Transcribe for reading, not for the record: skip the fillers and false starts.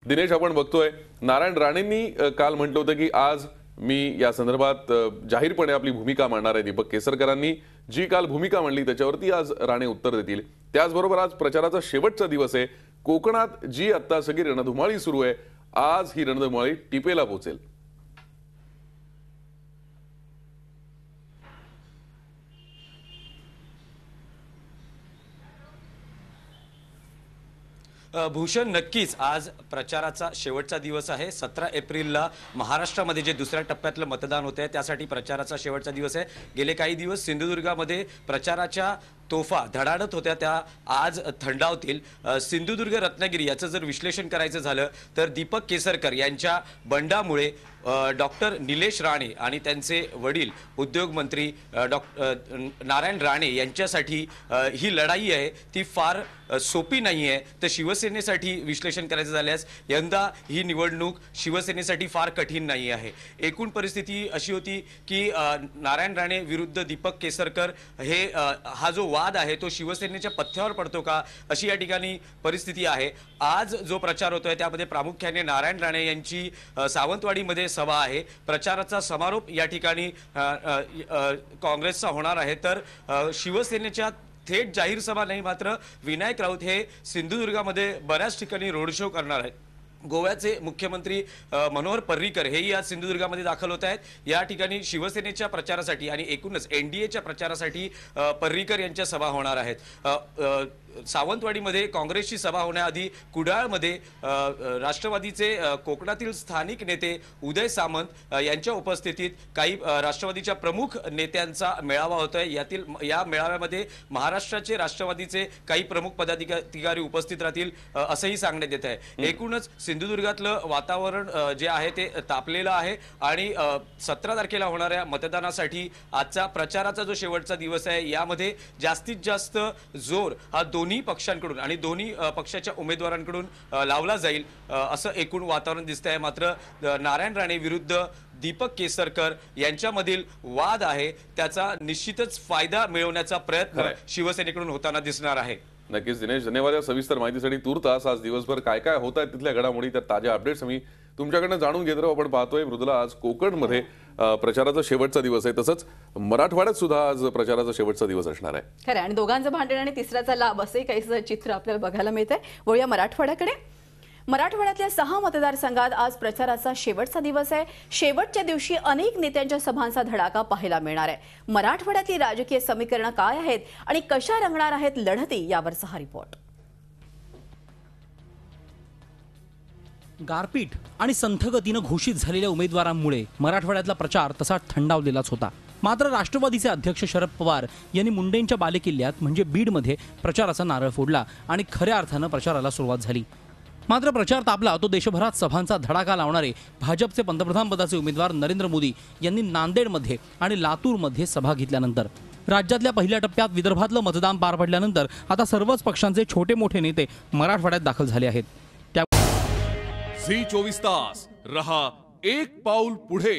दिनेश, आपण बघतोय नारायण राणेंनी काल म्हटलं होतं की आज मी या संदर्भात जाहीरपणे आपली भूमिका मांडणार आहे। दीपक केसरकरांनी जी काल भूमिका मांडली त्याच्यावरती आज राणे उत्तर देतील। त्याचबरोबर आज प्रचाराचा शेवटचा दिवस आहे। कोकणात जी आता सगळी रणधुमाळी सुरू आहे, आज ही रणधुमाळी टिपेला पोहोचेल। भूषण, नक्कीच आज प्रचाराचा शेवटचा दिवस आहे। 17 एप्रिलला महाराष्ट्रामध्ये जे दुसऱ्या टप्प्यातलं मतदान होते त्यासाठी प्रचाराचा शेवटचा दिवस आहे। गेले काही दिवस सिंधुदुर्गामध्ये प्रचाराच्या तोफा धडाडत होत्या, त्या आज थंडावतील। सिंधुदुर्ग रत्नागिरी याचं जर विश्लेषण करायचं झालं तर दीपक केसरकर यांच्या बंडामुळे डॉक्टर निलेश राणे आणि त्यांचे वडील उद्योग मंत्री नारायण राणे यांच्यासाठी ही लढाई आहे ती फार सोपी नाही आहे। तर शिवसेनेसाठी विश्लेषण करायचं झाल्यास यंदा ही निवडणूक शिवसेनेसाठी फार कठीण नाही आहे। एकूण परिस्थिती अशी होती की नारायण राणे विरुद्ध दीपक केसरकर हे हा जो वाद आहे तो शिवसेनेच्या पथ्यावर पडतो का, अशी या ठिकाणी परिस्थिती आहे। आज जो प्रचार होतोय त्यामध्ये प्रामुख्याने नारायण राणे यांची सावंतवाडीमध्ये सभा आहे। प्रचाराचा समारोप या ठिकाणी काँग्रेसचा होणार आहे। तर शिवसेनेच्या थेट जाहीर सभा नाही, मात्र विनायक राऊत हे सिंधुदुर्गामध्ये बऱ्याच ठिकाणी रोड शो करणार आहेत। गोव्याचे मुख्यमंत्री मनोहर पर्रीकर हेही आज सिंधुदुर्गामध्ये दाखल होत आहेत। या ठिकाणी शिवसेनेच्या प्रचारासाठी आणि एकूणच एनडीएच्या प्रचारासाठी पर्रीकर यांच्या सभा होणार आहेत। सावंतवाडीमध्ये काँग्रेसची सभा होण्याआधी कुडाळमध्ये राष्ट्रवादीचे कोकणातील स्थानिक नेते उदय सामंत यांच्या उपस्थितीत काही राष्ट्रवादीच्या प्रमुख नेत्यांचा मेळावा होतोय। या मेळाव्यामध्ये महाराष्ट्राचे राष्ट्रवादीचे काही प्रमुख पदाधिकारी उपस्थित राहतील असंही सांगण्यात येत आहे। एकूणच सिंधुदुर्गातलं वातावरण जे आहे ते तापलेलं आहे आणि 17 तारखेला होणाऱ्या मतदानासाठी आजचा प्रचाराचा जो शेवटचा दिवस आहे यामध्ये जास्तीत जास्त जोर हा दोन्ही पक्षांकडून आणि दोन्ही पक्षाच्या उमेदवारांकडून लावला जाईल असं एकूण वातावरण दिसतंय। मात्र नारायण राणे विरुद्ध दीपक केसरकर यांच्यामधील वाद आहे त्याचा निश्चितच फायदा मिळवण्याचा प्रयत्न शिवसेनेकडून होताना दिसणार आहे। नक्कीच दिनेश, धन्यवाद या सविस्तर माहितीसाठी। तूर्तास आज दिवसभर काय काय होत आहे तिथल्या घडामोडी, तर ताज्या अपडेट्स आम्ही तुमच्याकडनं जाणून घेत राहू। आपण पाहतोय मृदुला, आज कोकणमध्ये प्रचाराचा शेवटचा दिवस आहे, तसंच मराठवाड्यात सुद्धा आज प्रचाराचा शेवटचा दिवस असणार आहे। खरं, आणि दोघांचं भांडण आणि तिसऱ्याचा लाभ असे काही चित्र आपल्याला बघायला मिळतंय। वळूया मराठवाड्याकडे। मराठवाड्यातल्या 6 मतदारसंघात आज प्रचाराचा शेवटचा दिवस आहे। शेवटच्या दिवशी अनेक नेत्यांच्या सभांचा धडाका पाहायला मिळणार आहे। मराठवाड्यातली राजकीय समीकरणं काय आहेत आणि कशा रंगणार आहेत लढती, यावरचा हा रिपोर्ट। गारपीट आणि संथ गतीनं घोषित झालेल्या उमेदवारांमुळे मराठवाड्यातला प्रचार तसा थंडावलेलाच होता। मात्र राष्ट्रवादीचे अध्यक्ष शरद पवार यांनी मुंडेंच्या बालेकिल्ल्यात म्हणजे बीडमध्ये प्रचाराचा नारळ फोडला आणि खऱ्या अर्थानं प्रचाराला सुरुवात झाली। मात्र प्रचार तापला तो देशभरात सभांचा धडाका लावणारे भाजपचे पंतप्रधानपदाचे उमेदवार नरेंद्र मोदी यांनी नांदेडमध्ये आणि लातूरमध्ये सभा घेतल्यानंतर। राज्यातल्या पहिल्या टप्प्यात विदर्भातलं मतदान पार पडल्यानंतर आता सर्वच पक्षांचे छोटे मोठे नेते मराठवाड्यात दाखल झाले आहेत। झी 24 तास रहा एक पाऊल पुढे।